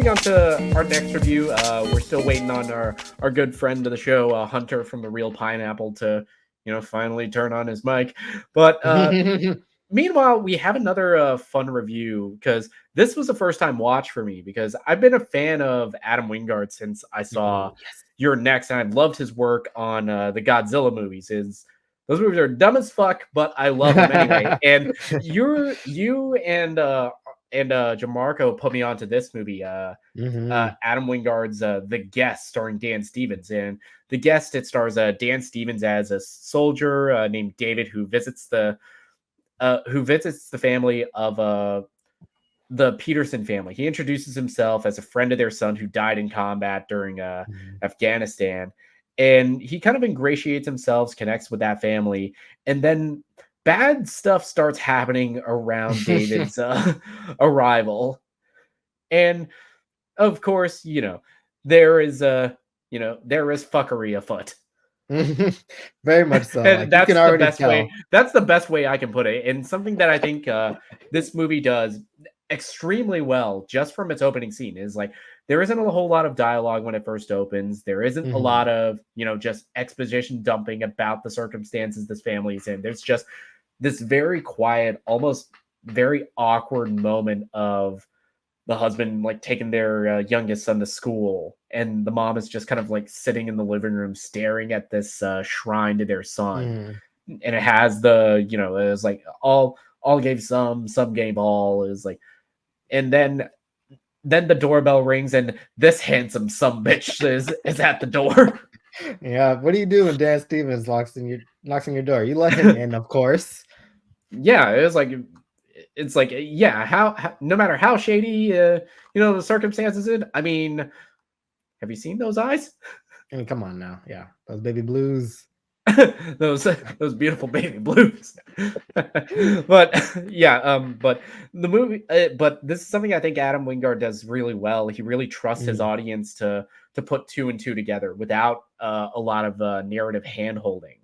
On to our next review. We're still waiting on our good friend of the show, Hunter from the Real Pineapple, to finally turn on his mic. But meanwhile, we have another fun review, because this was a first time watch for me, because I've been a fan of Adam Wingard since I saw You're Next, and I've loved his work on the Godzilla movies. Those movies are dumb as fuck, but I love them anyway. And you and Jamarco put me onto this movie, Adam Wingard's The Guest, starring Dan Stevens. And The Guest, it stars Dan Stevens as a soldier named David who visits the family of the Peterson family. He introduces himself as a friend of their son who died in combat during Afghanistan, and he kind of ingratiates himself, connects with that family, and then bad stuff starts happening around David's arrival. And of course, there is fuckery afoot. Very much so. And that's the best way. That's the best way I can put it. And something that I think this movie does extremely well, just from its opening scene, is like there isn't a whole lot of dialogue when it first opens. There isn't a lot of just exposition dumping about the circumstances this family's in. There's just this very quiet, almost very awkward moment of the husband like taking their youngest son to school, and the mom is just kind of like sitting in the living room staring at this shrine to their son. And it has the it was like all gave some gave all. Is like, and then the doorbell rings, and this handsome sumbitch is at the door. Yeah, what do you do when Dan Stevens knocks on your door? You let him in, of course. Yeah, it's like how no matter how shady the circumstances in. I mean, have you seen those eyes? I mean, come on now. Yeah, those baby blues. those beautiful baby blues. But yeah, but the movie, but this is something I think Adam Wingard does really well. He really trusts his audience to put two and two together without a lot of narrative hand holding.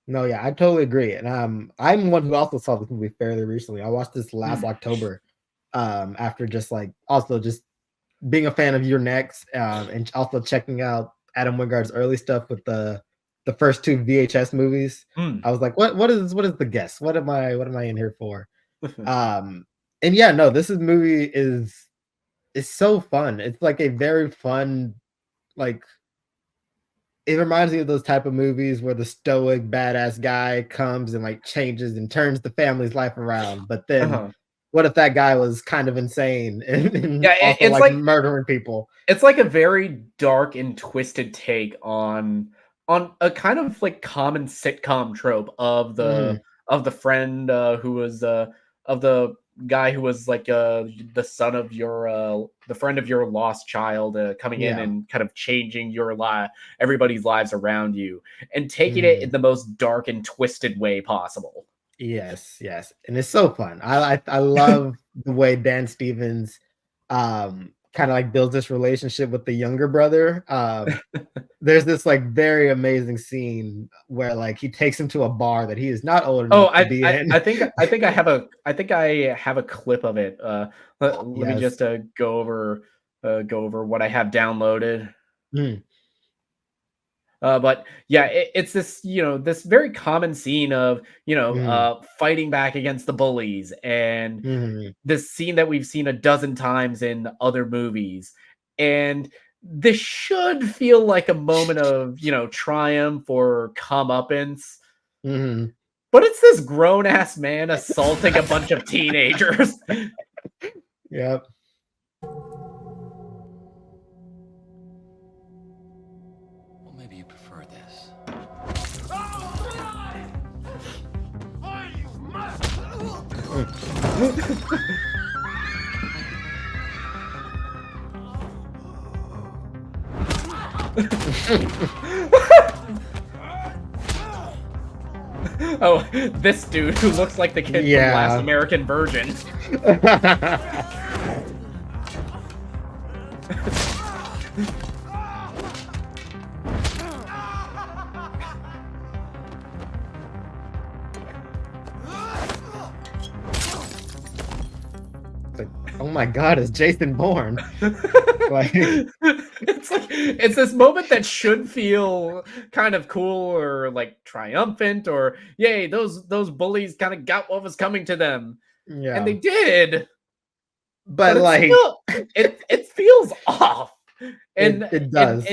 No, yeah, I totally agree. And I'm one who also saw this movie fairly recently. I watched this last October, after just being a fan of Your Next, and also checking out Adam Wingard's early stuff with the first two VHS movies. I was like, what is The Guest? What am I in here for? And yeah, no, this movie is so fun. It's like a very fun, like, it reminds me of those type of movies where the stoic badass guy comes and like changes and turns the family's life around. But then what if that guy was kind of insane and it's like murdering people? It's like a very dark and twisted take on a kind of like common sitcom trope of the friend who was of the guy who was like the son of your the friend of your lost child coming in and kind of changing everybody's lives around you and taking it in the most dark and twisted way possible. Yes, and it's so fun. I love the way Dan Stevens kind of like builds this relationship with the younger brother. There's this like very amazing scene where like he takes him to a bar that he is not old enough to be in. I think I have a clip of it. Let me just go over what I have downloaded. But yeah, it's this this very common scene of fighting back against the bullies, and this scene that we've seen a dozen times in other movies, and this should feel like a moment of triumph or comeuppance, but it's this grown ass man assaulting a bunch of teenagers. Yep. Oh, this dude who looks like the kid from Last American Virgin. my god, it's Jason Bourne. Like it's this moment that should feel kind of cool or like triumphant or yay, those bullies kind of got what was coming to them. And they yeah. did, But but it's like still it feels off. And it does.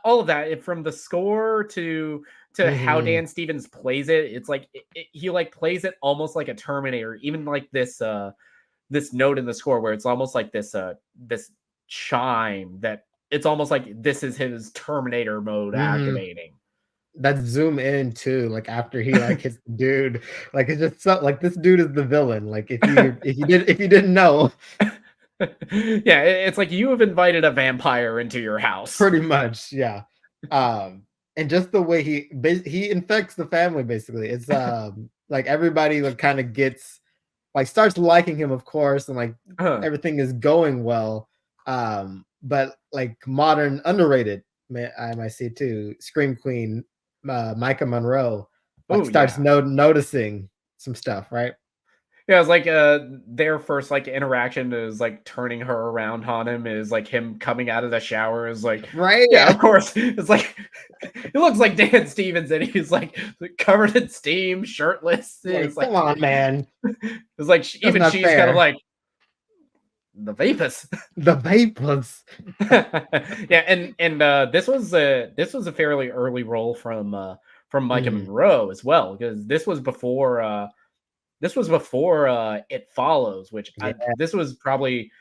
all of that, from the score to how Mhm. Dan Stevens plays it, it's like he like plays it almost like a Terminator. Even like this note in the score where it's almost like this chime that it's almost like this is his Terminator mode Mhm. activating. That zoom in too, like after he like hits the dude, like it's just so, like this dude is the villain. Like if you didn't know, Yeah, it's like you have invited a vampire into your house. pretty much, yeah. And just the way he infects the family basically. It's like everybody like kind of gets like starts liking him, of course, and like Huh. everything is going well. But like modern underrated, I might say too, Scream Queen, Micah Monroe, like Oh starts yeah. noticing some stuff, right? Yeah, it's like their first like interaction is like turning her around on him, is like him coming out of the shower is like, Right? yeah, of course. It's like it looks like Dan Stevens and he's like covered in steam, shirtless. It's Like, like come on, man. it's like That's even not she's kind of fair. like the vapors. The vapors. Yeah, and this was a fairly early role from Micah Mhm. Monroe as well, because this was before It Follows, which Yeah. this was probably,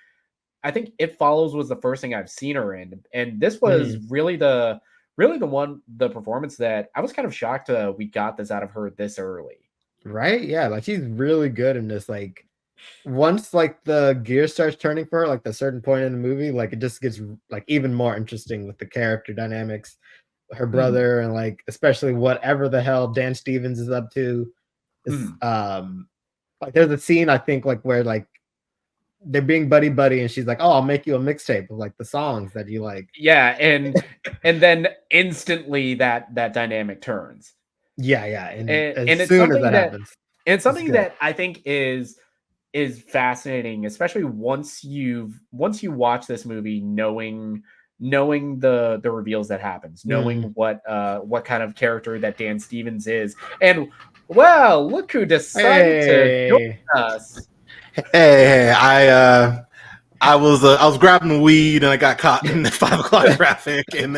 I think It Follows was the first thing I've seen her in, and this was Mhm. really the performance that I was kind of shocked we got this out of her this early. Right? Yeah, like she's really good in this. Like once like the gear starts turning for her, like the certain point in the movie, like it just gets like even more interesting with the character dynamics, her Mhm, brother, and like especially whatever the hell Dan Stevens is up to. Is mhm. like there's a scene I think like where like they're being buddy buddy, and she's like, "Oh, I'll make you a mixtape of like the songs that you like." Yeah, and then instantly that dynamic turns. Yeah, yeah, and as And it's soon as something that that happens, it's it's something good. that I think is fascinating, especially once you watch this movie, knowing the reveals that happens, knowing Mhm. what kind of character that Dan Stevens is, and well, look who decided to join Hey. us. Hey, I was grabbing weed and I got caught in the 5 o'clock traffic, and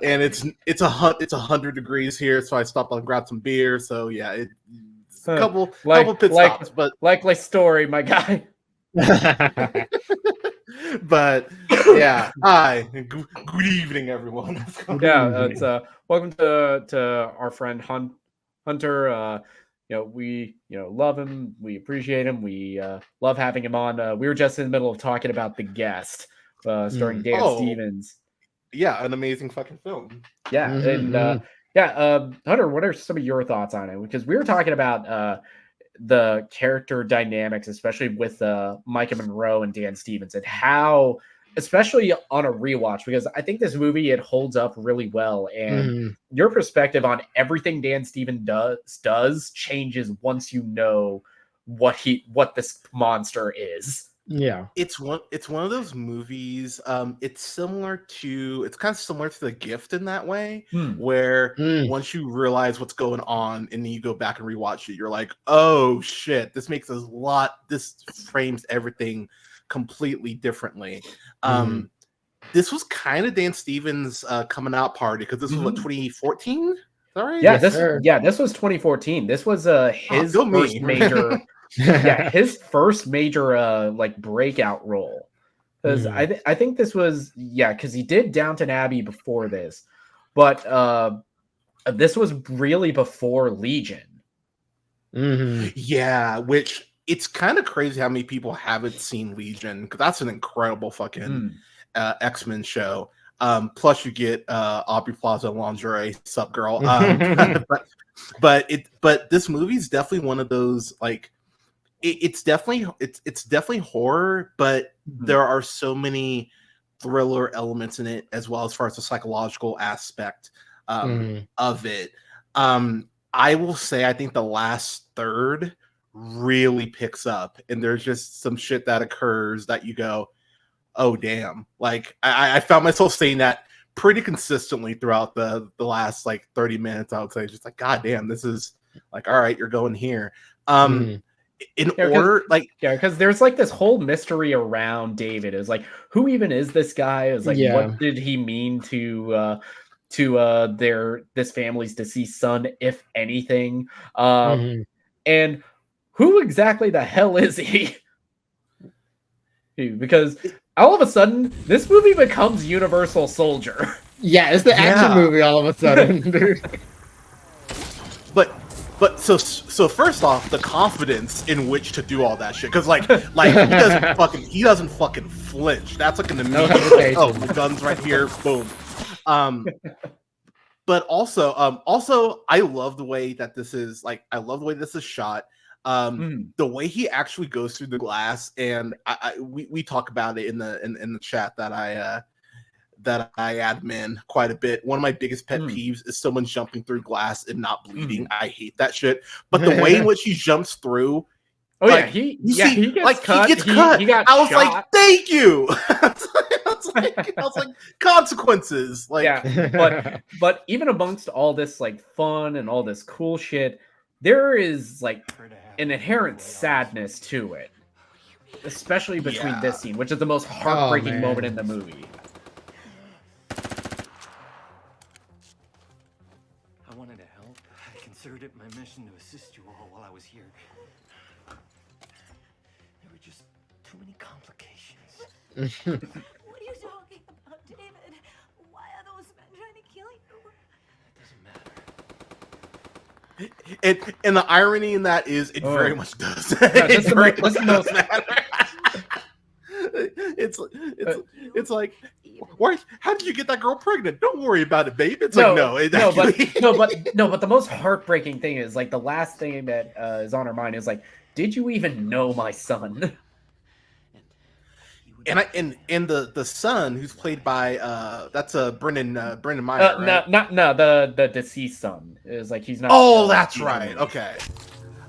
it's 100 degrees here, so I stopped and grabbed some beer. So yeah, it's a Huh. couple pit Like stops, but likely story, my guy. but yeah. Hi, good evening, everyone. Good Yeah, it's evening. welcome to our friend Hunter. We love him, we appreciate him, we love having him on. We were just in the middle of talking about The Guest, starring Mm. Dan Oh Stevens. yeah, an amazing fucking film. Yeah, Mhm, and mhm. yeah, Hunter, what are some of your thoughts on it? Because we were talking about the character dynamics, especially with Micah Monroe and Dan Stevens, and how, especially on a rewatch, because I think this movie it holds up really well, and Mhm. your perspective on everything Dan Stevens does changes once you know what this monster is. Yeah. It's one of those movies. It's kind of similar to The Gift in that way, Hmm. where Mm. once you realize what's going on and then you go back and rewatch it, you're like, oh shit, this frames everything completely differently. Mhm. This was kind of Dan Stevens' coming out party, because this was what, Mhm. 2014. Sorry. Yeah, Yes, this sir. yeah, this was 2014. This was Oh, his go first me. major yeah, his first major like breakout role. Because Mhm. I think this was, yeah, because he did Downton Abbey before this, but this was really before Legion. Mhm. Yeah, which it's kind of crazy how many people haven't seen Legion, because that's an incredible fucking Hmm. X-Men show. Plus you get Aubrey Plaza lingerie, sup girl. But this movie's definitely one of those, like, it's definitely horror, but Hmm. there are so many thriller elements in it, as far as the psychological aspect Mhm. of it. I will say I think the last third really picks up, and there's just some shit that occurs that you go, oh damn. Like I found myself saying that pretty consistently throughout the last like 30 minutes. I would say just like, god damn, this is like, all right, you're going here. In order, like, yeah, because there's like this whole mystery around David. Is like, who even is this guy? Is like, what did he mean to this family's deceased son, if anything? And who exactly the hell is he? Because all of a sudden, this movie becomes Universal Soldier. Yeah, it's the action movie all of a sudden, dude. But so first off, the confidence in which to do all that shit, because like he doesn't fucking flinch. That's like an immediate the gun's right here, boom. But also I love the way that this is like, I love the way this is shot. The way he actually goes through the glass, and we talk about it in the chat that I admin quite a bit. One of my biggest pet peeves is someone jumping through glass and not bleeding. I hate that shit. But the way in which he jumps through, he gets cut. He gets cut. He got I was shot. like, thank you. I was like, consequences. Like, but even amongst all this like fun and all this cool shit, there is like an inherent sadness to it, especially between this scene, which is the most heartbreaking moment in the movie. I wanted to help. I considered it my mission to assist you all while I was here. There were just too many complications. What are you talking about, David? Why are those men trying to kill you? And the irony in that is it very much does. It's like, why? How did you get that girl pregnant? Don't worry about it, babe. It's but the most heartbreaking thing is like the last thing that is on her mind is like, did you even know my son? And the son who's played by that's Brendan Meyer. Right? No, the deceased son is like, he's not. Oh, that's right. Okay.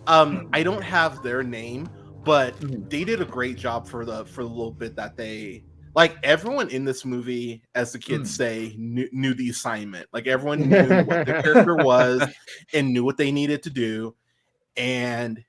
I don't have their name, but they did a great job for the little bit that they, like, everyone in this movie, as the kids say, knew the assignment. Like, everyone knew what their character was and knew what they needed to do. And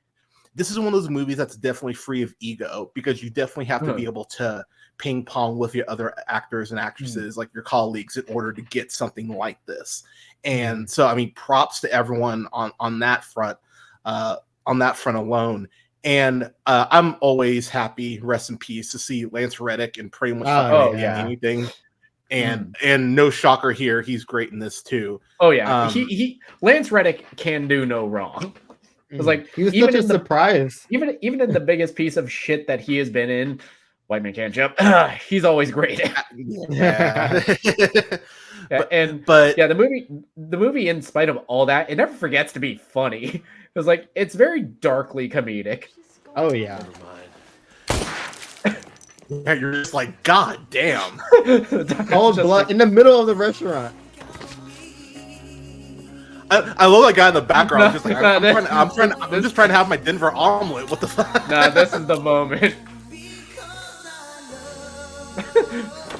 this is one of those movies that's definitely free of ego, because you definitely have to be able to ping pong with your other actors and actresses, like your colleagues, in order to get something like this. And so, I mean, props to everyone on that front alone. And I'm always happy, rest in peace, to see Lance Reddick in pretty much anything. And no shocker here, he's great in this too. Oh yeah, he Lance Reddick can do no wrong. It's like, he was such a surprise. Even in the biggest piece of shit that he has been in, White Man Can't Jump, he's always great. The movie, in spite of all that, it never forgets to be funny. It's like, it's very darkly comedic. Oh yeah. Yeah, you're just like, god damn. Cold blood in the middle of the restaurant. I love that guy in the background. Just like, I'm just trying to have my Denver omelet. What the fuck? Nah, this is the moment.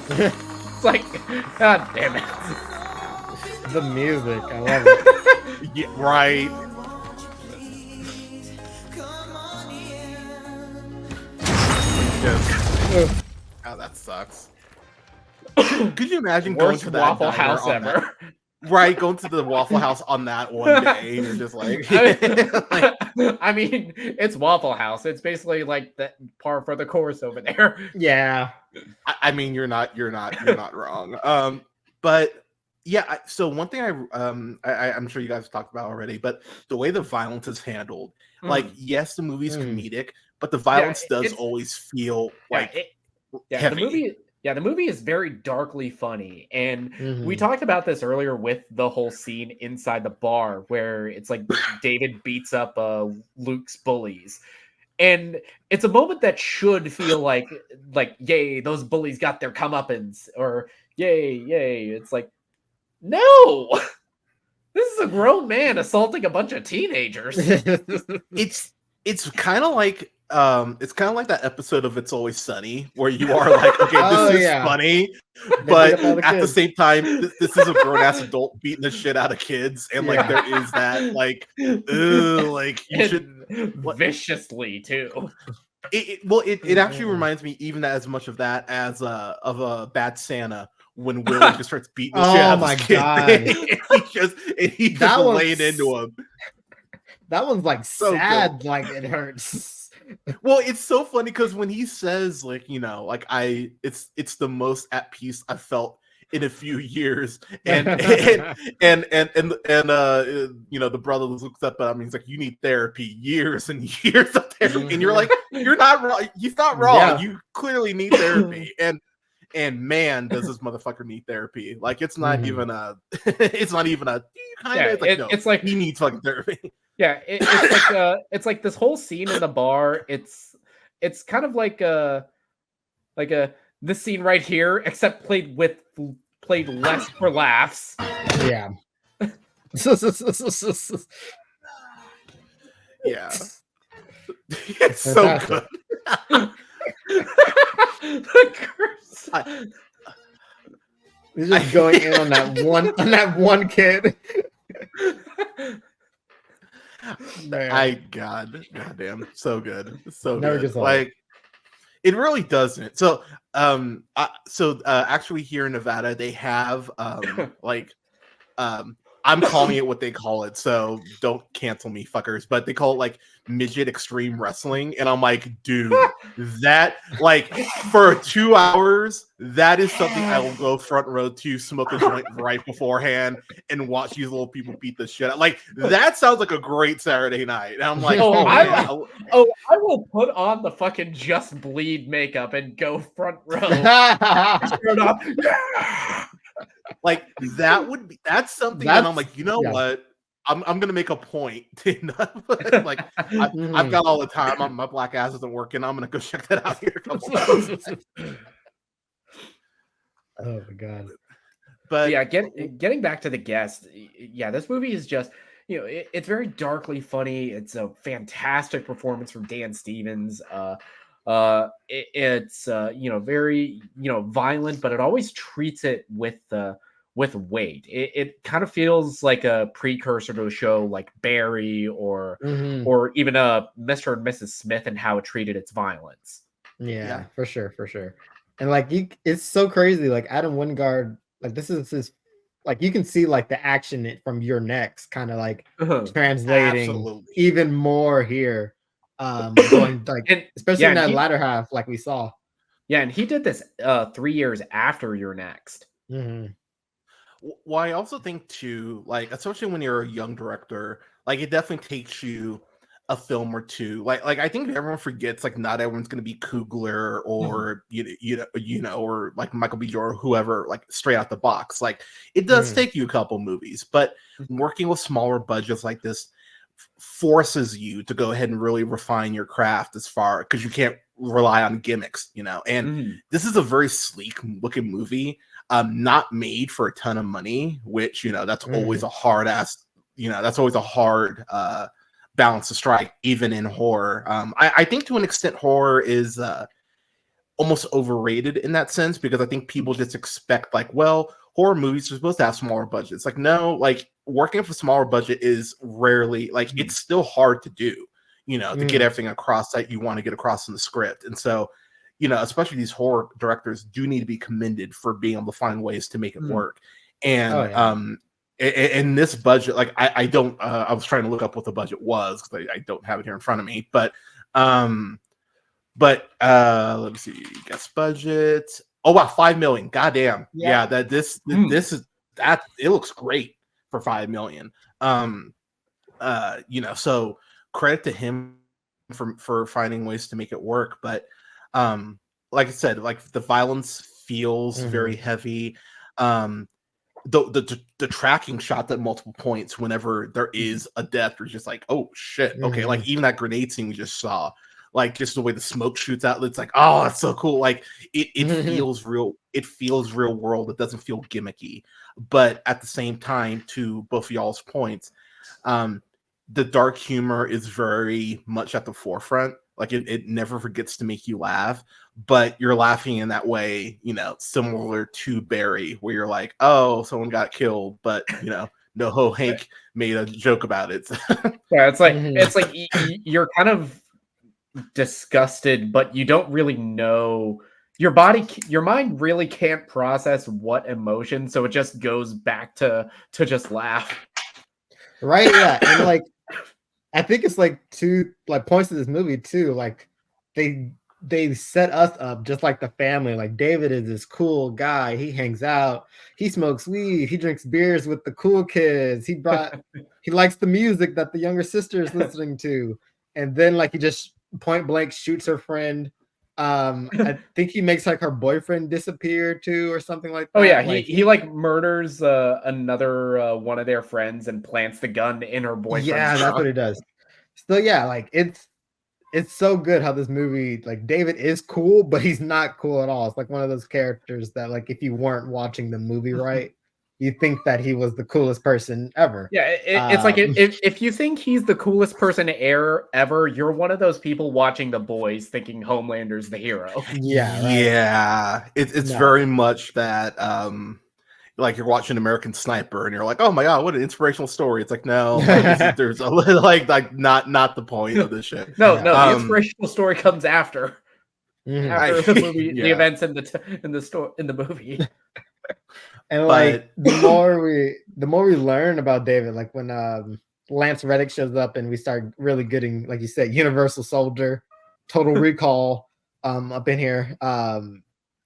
It's like, god damn it. The music, I love it. Yeah, right. Yes. Oh, that sucks. Could you imagine going to that Waffle House ever? Right, going to the Waffle House on that one day, and you're just like, I mean, it's Waffle House. It's basically like the par for the course over there. Yeah. I mean, you're not wrong. But yeah, so one thing I'm sure you guys have talked about already, but the way the violence is handled, like, yes, the movie's comedic, but the violence does always feel like heavy. The movie is very darkly funny, and we talked about this earlier with the whole scene inside the bar where it's like David beats up Luke's bullies, and it's a moment that should feel like yay, those bullies got their comeuppance, or yay. It's like, no, this is a grown man assaulting a bunch of teenagers. it's kind of like that episode of It's Always Sunny where you are like, okay, this is funny, but at the same time, this is a grown ass adult beating the shit out of kids, and like there is that like, like you should viciously too. It actually reminds me even as much of that as of a Bad Santa when Willie just starts beating the shit out of his kid. he just laid into him. That one's like so sad, good. Like it hurts. Well, it's so funny because when he says, like, you know, like it's the most at peace I've felt in a few years, and you know, the brother looks up at him, he's like, you need therapy, years and years of therapy, and you're like, you're not wrong, he's not wrong, you clearly need therapy, and man, does this motherfucker need therapy? Like, it's not even a, it's not even a kind of, it's like he needs fucking therapy. Yeah, it's like this whole scene in the bar. It's kind of like this scene right here, except played less for laughs. Yeah. Yeah. It's so good. The curse. He's just going in on that one kid. Man. Goddamn, so good, so never good. Like, it really doesn't. So, actually, here in Nevada, they have I'm calling it what they call it, so don't cancel me, fuckers. But they call it like midget extreme wrestling, and I'm like, dude, that like for 2 hours, that is something I will go front row to, smoke a joint right beforehand, and watch these little people beat the shit out. Like, that sounds like a great Saturday night. And I'm like, I will put on the fucking Just Bleed makeup and go front row. Like, that's something that I'm like, you know what? I'm gonna make a point to like I've got all the time. My black ass isn't working. I'm gonna go check that out here a couple times. Oh my god. But yeah, getting back to The Guest, yeah, this movie is just, you know, it's very darkly funny. It's a fantastic performance from Dan Stevens. It's you know, very, you know, violent, but it always treats it with weight. It kind of feels like a precursor to a show like Barry or even Mr. and Mrs. Smith and how it treated its violence. Yeah, for sure. And like, it's so crazy. Like, Adam Wingard, like, this is his, like, you can see like the action from Your Next kind of like translating even more here. Going like, especially in that latter half, like we saw. Yeah, and he did this 3 years after Your Next. Well, I also think too, like, especially when you're a young director, like, it definitely takes you a film or two. Like I think everyone forgets, like, not everyone's going to be Coogler or you know, or like Michael B. Jordan or whoever, like, straight out the box. Like, it does take you a couple movies, but working with smaller budgets like this forces you to go ahead and really refine your craft as far, because you can't rely on gimmicks, you know. And this is a very sleek looking movie, not made for a ton of money, which, you know, that's always a hard ass, you know, that's always a hard balance to strike, even in horror. I think to an extent horror is almost overrated in that sense, because I think people just expect, like, well, horror movies are supposed to have smaller budgets. Like, no, like, working for smaller budget is rarely, like, it's still hard to do, you know, to get everything across that you want to get across in the script. And so, you know, especially these horror directors do need to be commended for being able to find ways to make it work. And in this budget, like, I don't I was trying to look up what the budget was because I don't have it here in front of me, but let me see, guess budget. Oh wow, $5 million. Goddamn. Yeah, that this is that, it looks great for $5 million. You know, so credit to him for finding ways to make it work. But like I said, like, the violence feels very heavy. The tracking shots at multiple points whenever there is a death, or just like, oh shit, okay, like, even that grenade scene we just saw, like, just the way the smoke shoots out, it's like, oh, that's so cool. Like, it feels real. It feels real world. It doesn't feel gimmicky. But at the same time, to both of y'all's points, the dark humor is very much at the forefront. Like it never forgets to make you laugh, but you're laughing in that way, similar to Barry, where you're like, oh, someone got killed, but no, Hank made a joke about it. Yeah, it's like you're kind of disgusted, but you don't really know. Your mind really can't process what emotion, so it just goes back to just laugh. Right? Yeah, and like I think it's like two like points of this movie too. Like they set us up just like the family. Like David is this cool guy. He hangs out. He smokes weed. He drinks beers with the cool kids. He likes the music that the younger sister is listening to. And then like he just point blank shoots her friend. I think he makes like her boyfriend disappear too or something like that. Oh yeah, like, he like murders another one of their friends and plants the gun in her boyfriend's yeah, that's trunk. what he does. So yeah, like it's so good how this movie, like David is cool, but he's not cool at all. It's like one of those characters that like if you weren't watching the movie right, you think that he was the coolest person ever. Yeah, it's like if you think he's the coolest person ever, you're one of those people watching The Boys thinking Homelander's the hero. Yeah, right. Yeah, it's very much that like you're watching American Sniper and you're like, oh my god, what an inspirational story. It's like, no, like, there's a like not the point of this shit. No, the inspirational story comes after Mm-hmm. the movie, the events in the movie. And like the more we learn about David, like when Lance Reddick shows up and we start really getting, like you said, Universal Soldier, Total Recall up in here, and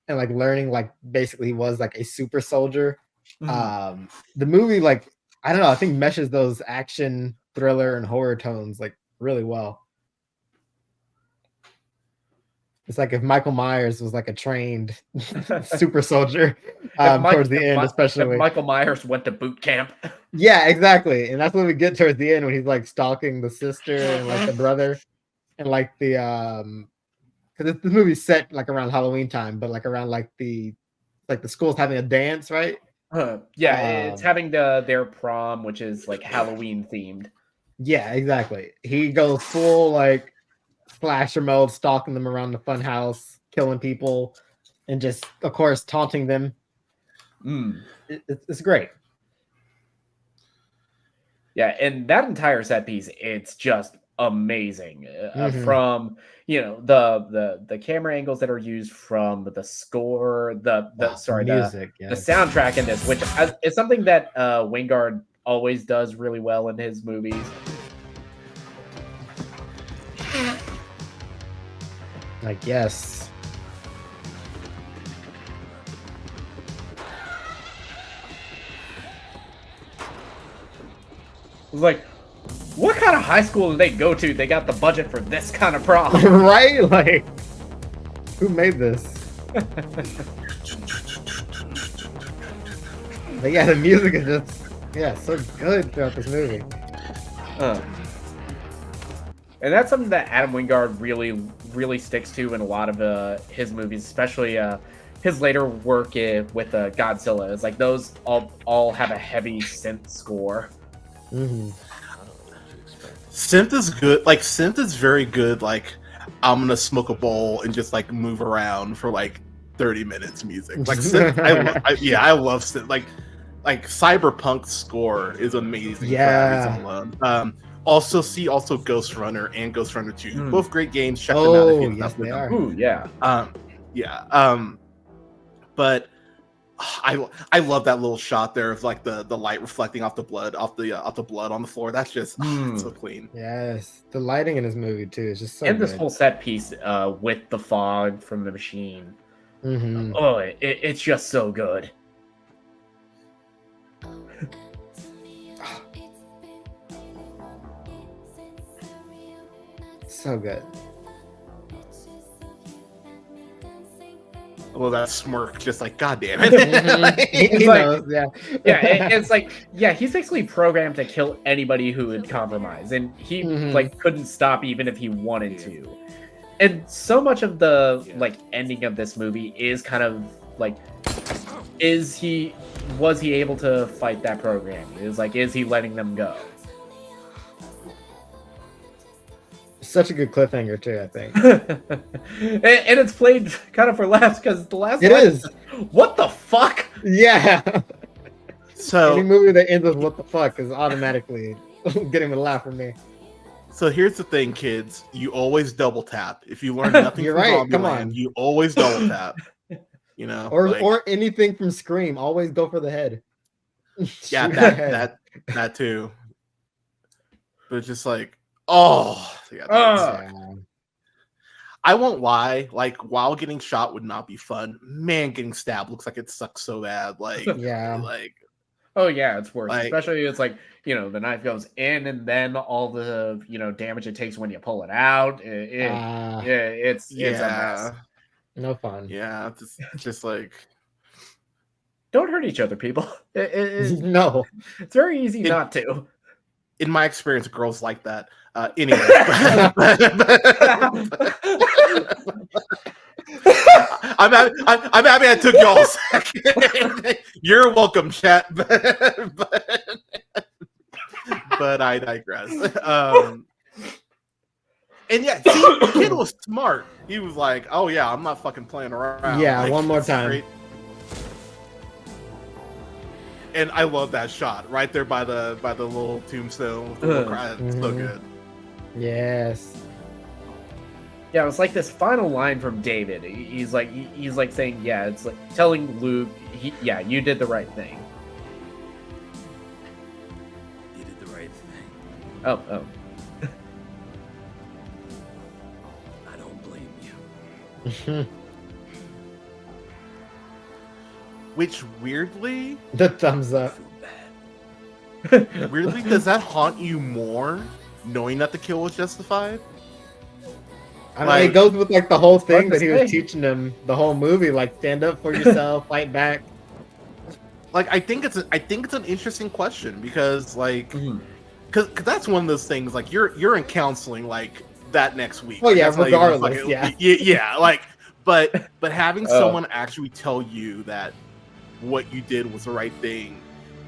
like learning like basically he was like a super soldier. The movie, like I don't know, I think meshes those action, thriller, and horror tones like really well. It's like if Michael Myers was like a trained super soldier towards the end, especially. If Michael Myers went to boot camp. Yeah, exactly. And that's when we get towards the end when he's like stalking the sister and like the brother and like the because this movie's set like around Halloween time, but like around like the school's having a dance, right? Yeah, it's having their prom, which is like Halloween themed. Yeah, exactly. He goes full like slasher mode, stalking them around the fun house, killing people, and just of course taunting them. It's great. Yeah, and that entire set piece, it's just amazing. From the camera angles that are used, from the score, the music, the soundtrack in this, which is something that Wingard always does really well in his movies. Like, yes. Like, what kind of high school did they go to? They got the budget for this kind of prom. Right? Like, who made this? But yeah, the music is just, so good throughout this movie. And that's something that Adam Wingard really sticks to in a lot of his movies, especially his later work with Godzilla. It's like those all have a heavy synth score. Synth is good. Like synth is very good. Like I'm gonna smoke a bowl and just like move around for like 30 minutes. Music like synth. I love synth. Like Cyberpunk's score is amazing. Yeah. For that reason alone. Also Ghost Runner and Ghost Runner 2. Both great games. Check them out if you yes, they are. Ooh, yeah. But I love that little shot there of like the light reflecting off the blood off the blood on the floor. That's just so clean. Yes, the lighting in this movie too is just so and good. This whole set piece with the fog from the machine. Oh, it's just so good. So good. Well, that smirk, just like, God damn it. He knows, yeah. It's like, he's basically programmed to kill anybody who would compromise, and he like couldn't stop even if he wanted to. And so much of the like ending of this movie is kind of like, was he able to fight that program? Is he letting them go? such a good cliffhanger too. I think and it's played kind of for laughs because the last it line is. what the fuck? Yeah. Any So movie that ends with "what the fuck" is automatically getting a laugh from me. so here's the thing, kids. You always double tap. If you learn nothing You're from right, come Zombieland, on. you always double tap. You know, Or like, or anything from Scream, always go for the head. yeah, Shoot the head. that too. But it's just like, oh, yeah, Ugh. Yeah. I won't lie. Like, while getting shot would not be fun. Man, getting stabbed looks like it sucks so bad. Like, Yeah. like, Oh yeah, it's worse. Like- Especially it's like, you know, the knife goes in and then all the, you know, damage it takes when you pull it out. It's a mess. yeah, No fun. yeah. Just like, Don't hurt each other, people. No. It's very easy not to. in my experience, girls like that. Anyway, I'm happy I took y'all a second. You're welcome, chat. But I digress. And yeah, see, the kid was smart. He was like, "Oh yeah, I'm not fucking playing around." Yeah, Like, one more it's time. great. And I love that shot right there by the little tombstone. With the little cry. It's so Mhm. good. Yes. Yeah, it was like this final line from David. He's like saying, yeah, it's like telling Luke, yeah, you did the right thing. You did the right thing. Oh. I don't blame you. Which weirdly, The thumbs I up. feel bad. weirdly, does that haunt you more knowing that the kill was justified? I mean, Like- it goes with like the whole thing to that he was say. teaching them the whole movie, like stand up for yourself, fight back. Like, I think it's an interesting question because like, Mhm. because that's one of those things. Like, you're in counseling like that next week. Oh, Like, yeah, that's not even regardless, fucking- yeah. yeah. Like, but having Oh. someone actually tell you that what you did was the right thing,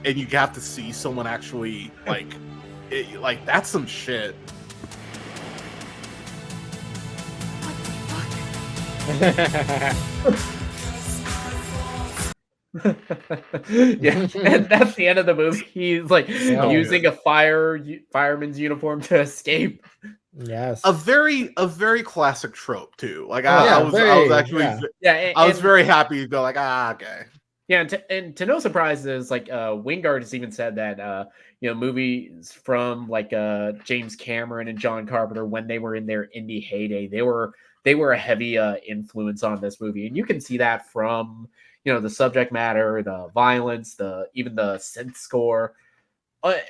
and you have to see someone actually like, like that's some shit. Yeah, and that's the end of the movie. He's like So using a fireman's uniform to escape. Yes. A very classic trope too. Like, Oh, I yeah, was very, actually yeah. Yeah, I was and- very happy to go like, okay. Yeah, and to no surprises, like Wingard has even said that you know, movies from like James Cameron and John Carpenter, when they were in their indie heyday, they were a heavy influence on this movie, and you can see that from, you know, the subject matter, the violence, even the synth score.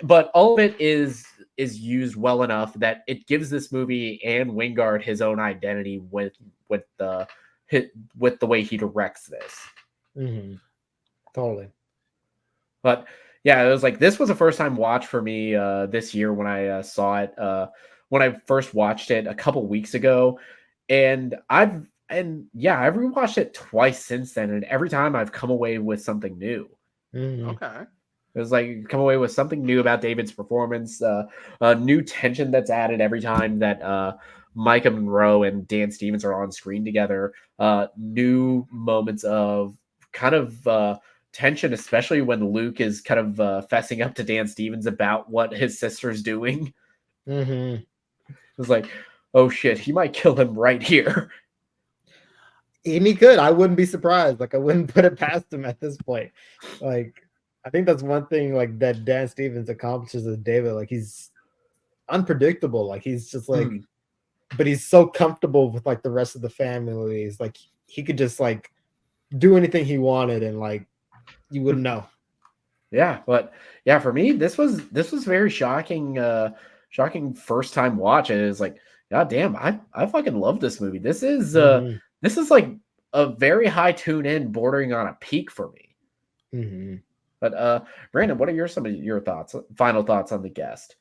But all of it is used well enough that it gives this movie and Wingard his own identity with the way he directs this. Hmm. Totally. But yeah, it was like this was a first time watch for me this year when I saw it. When I first watched it a couple weeks ago, and I've rewatched it twice since then, and every time I've come away with something new. Mhm. Okay. It was like come away with something new about David's performance, a new tension that's added every time that Micah Monroe and Dan Stevens are on screen together. New moments of kind of tension, especially when Luke is kind of fessing up to Dan Stevens about what his sister's doing. Mhm. It's like, oh shit, he might kill him right here. And he could. I wouldn't be surprised. Like, I wouldn't put it past him at this point. Like, I think that's one thing like that Dan Stevens accomplishes as David. Like, he's unpredictable. Like, he's just like, but he's so comfortable with like the rest of the family. He's like, he could just like do anything he wanted, and like you wouldn't know. Yeah, but yeah, for me, this was very shocking. Shocking first time watch. And it's like, god damn, I fucking love this movie. This is Mhm. this is like a very high tune in, bordering on a peak for me. Mhm. But Brandon, what are some of your final thoughts on The Guest?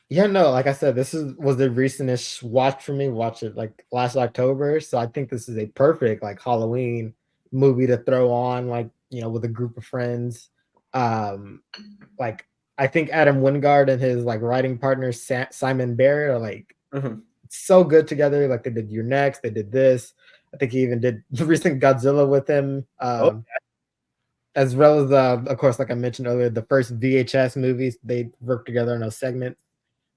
Yeah, no, like I said, this was the recentish watch for me. Watch it like last October, so I think this is a perfect like Halloween movie to throw on, like, you know, with a group of friends. Like, I think Adam Wingard and his like writing partner Simon Barrett are like Mhm. so good together. Like they did Your Next, they did this. I think he even did the recent Godzilla with him. Oh. As well as of course, like I mentioned earlier, the first VHS movies, they worked together in those segments.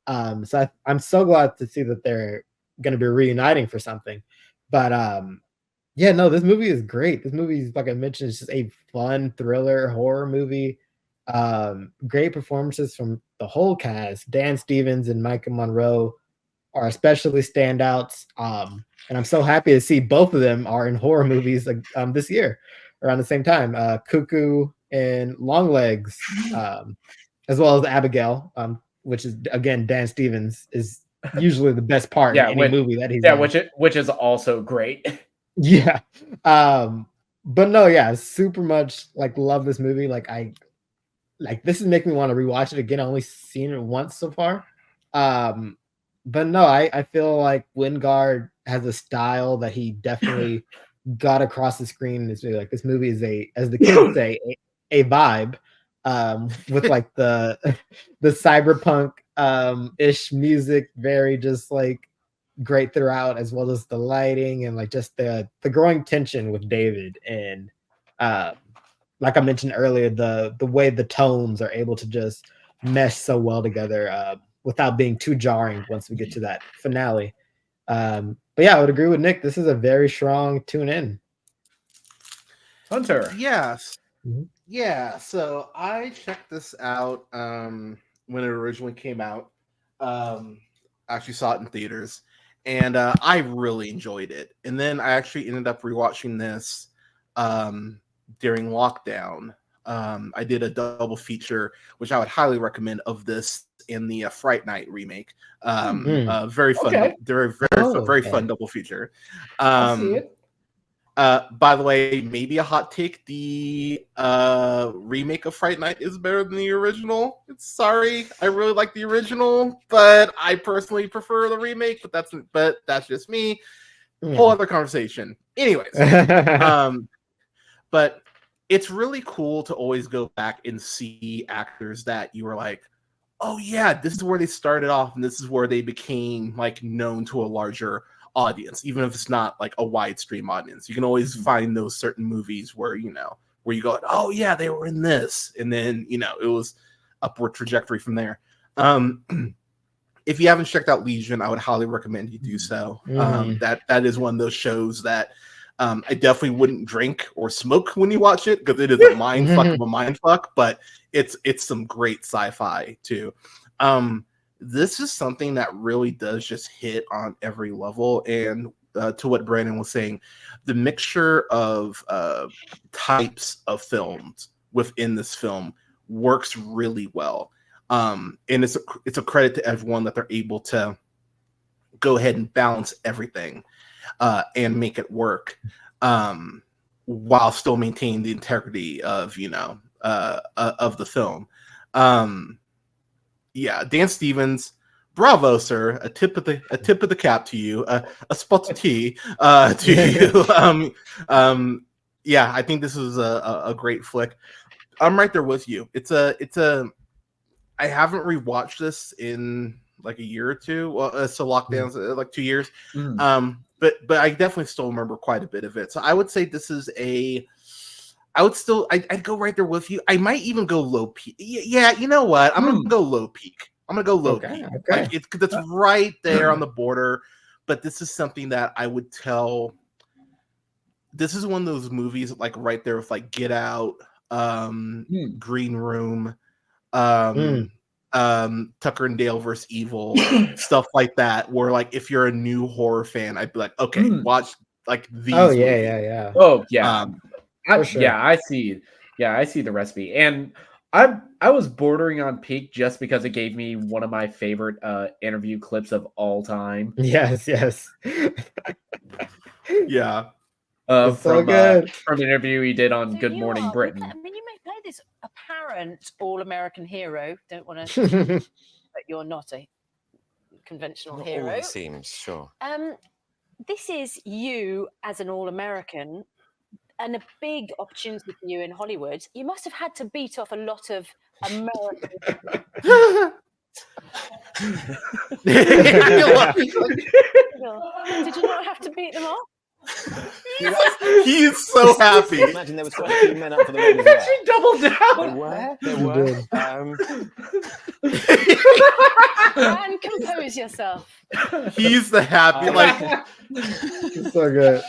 So I'm so glad to see that they're going to be reuniting for something. But yeah, no, this movie is great. This movie is, like I mentioned, it's just a fun thriller horror movie. Great performances from the whole cast. Dan Stevens and Micah Monroe are especially standouts. And I'm so happy to see both of them are in horror movies like this year around the same time. Cuckoo and Longlegs, as well as Abigail, which is again Dan Stevens is usually the best part in any movie that he's in. which is also great. Yeah. But no, yeah, super much like love this movie. Like this is making me want to rewatch it again. I only seen it once so far. But no, I feel like Wingard has a style that he definitely got across the screen in this movie. Like this movie is as the kids say, a vibe. With like the cyberpunk ish music, very just like great throughout, as well as the lighting and like just the growing tension with David and like I mentioned earlier, the way the tones are able to just mesh so well together without being too jarring once we get to that finale. But yeah, I would agree with Nick. This is a very strong tune in. Hunter. Yes. Mm-hmm. Yeah, so I checked this out when it originally came out. Actually saw it in theaters, and I really enjoyed it. And then I actually ended up rewatching this during lockdown. I did a double feature, which I would highly recommend, of this and the Fright Night remake. Very fun, Okay. very fun double feature. I see it. By the way, maybe a hot take: the remake of Fright Night is better than the original. Sorry, I really like the original, but I personally prefer the remake. But that's just me. Whole other conversation. Anyways, but it's really cool to always go back and see actors that you were like, oh yeah, this is where they started off, and this is where they became like known to a larger audience, even if it's not like a wide stream audience. You can always find those certain movies where you go, oh yeah, they were in this, and then it was upward trajectory from there. If you haven't checked out Legion, I would highly recommend you do so. That is one of those shows that I definitely wouldn't drink or smoke when you watch it, because it is a mind fuck of a mind fuck, but it's some great sci-fi too. This is something that really does just hit on every level. And to what Brandon was saying, the mixture of types of films within this film works really well. And it's a credit to everyone that they're able to go ahead and balance everything and make it work while still maintaining the integrity of the film. Yeah, Dan Stevens, bravo, sir! A tip of the cap to you, a spot of tea to you. Yeah, I think this is a great flick. I'm right there with you. It's a. I haven't rewatched this in like a year or two. Well, so lockdowns like 2 years. But I definitely still remember quite a bit of it. So I would say this is I'd go right there with you. I might even go low peak. Yeah, you know what? I'm gonna go low peak. Peak. Okay. Like it's right there on the border. But this is something that I would tell. This is one of those movies like right there with like Get Out, Green Room, Tucker and Dale versus Evil, stuff like that. Where like if you're a new horror fan, I'd be like, okay, watch like these. Oh movies. yeah. Oh yeah. For sure. Yeah, I see. Yeah, I see the recipe, and I was bordering on peak just because it gave me one of my favorite interview clips of all time. Yes. Yeah. So good. From an interview he did on So Good you Morning Britain. I mean, you may play this apparent all-American hero. Don't want to, but you're not a conventional hero. All seems sure. This is you as an all-American, and a big opportunity for you in Hollywood. You must have had to beat off a lot of American. Did you not have to beat them up? He's so happy. Imagine there was quite a few men up for the role as well. She doubled down. There You were. did. And compose yourself. He's the happy, like It's so good.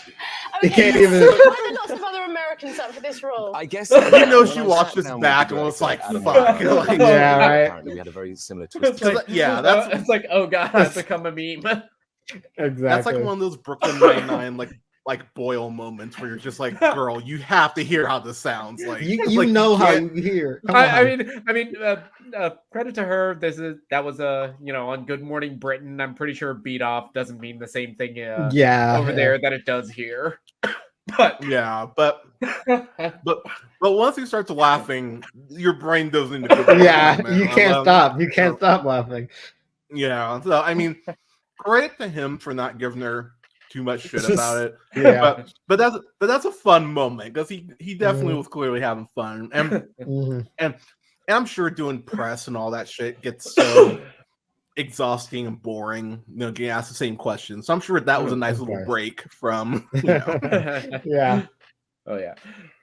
He Okay, can't even. why are there lots of other Americans up for this role? I guess he knows when she I watched sat this down back with and the was like, director, "Fuck!" Adam Like, Yeah, right. Apparently, we had a very similar twist. It's like, yeah, that's it's like, oh god, I've become a meme. Exactly. that's like one of those Brooklyn Nine-Nine like Boyle moments where you're just like, "Girl, you have to hear how this sounds." Like you like, know how can't- you hear. Come I on. mean, credit to her. That was on Good Morning Britain. I'm pretty sure beat off doesn't mean the same thing Yeah. over there that it does here. But Yeah, but once you start laughing, your brain goes into good Yeah, mode, you man. can't stop. You can't stop laughing. Yeah, so I mean, credit to him for not giving her too much shit about it. Yeah. But that's a fun moment because he definitely was clearly having fun, and Mhm. and I'm sure doing press and all that shit gets so exhausting and boring. Getting asked the same questions. So I'm sure that was a nice Of little course. break from. Yeah. Oh yeah.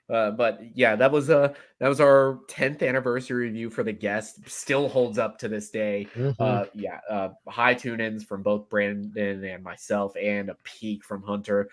But yeah, that was our 10th anniversary review for The Guest. Still holds up to this day. Mhm. High tune-ins from both Brandon and myself, and a peak from Hunter.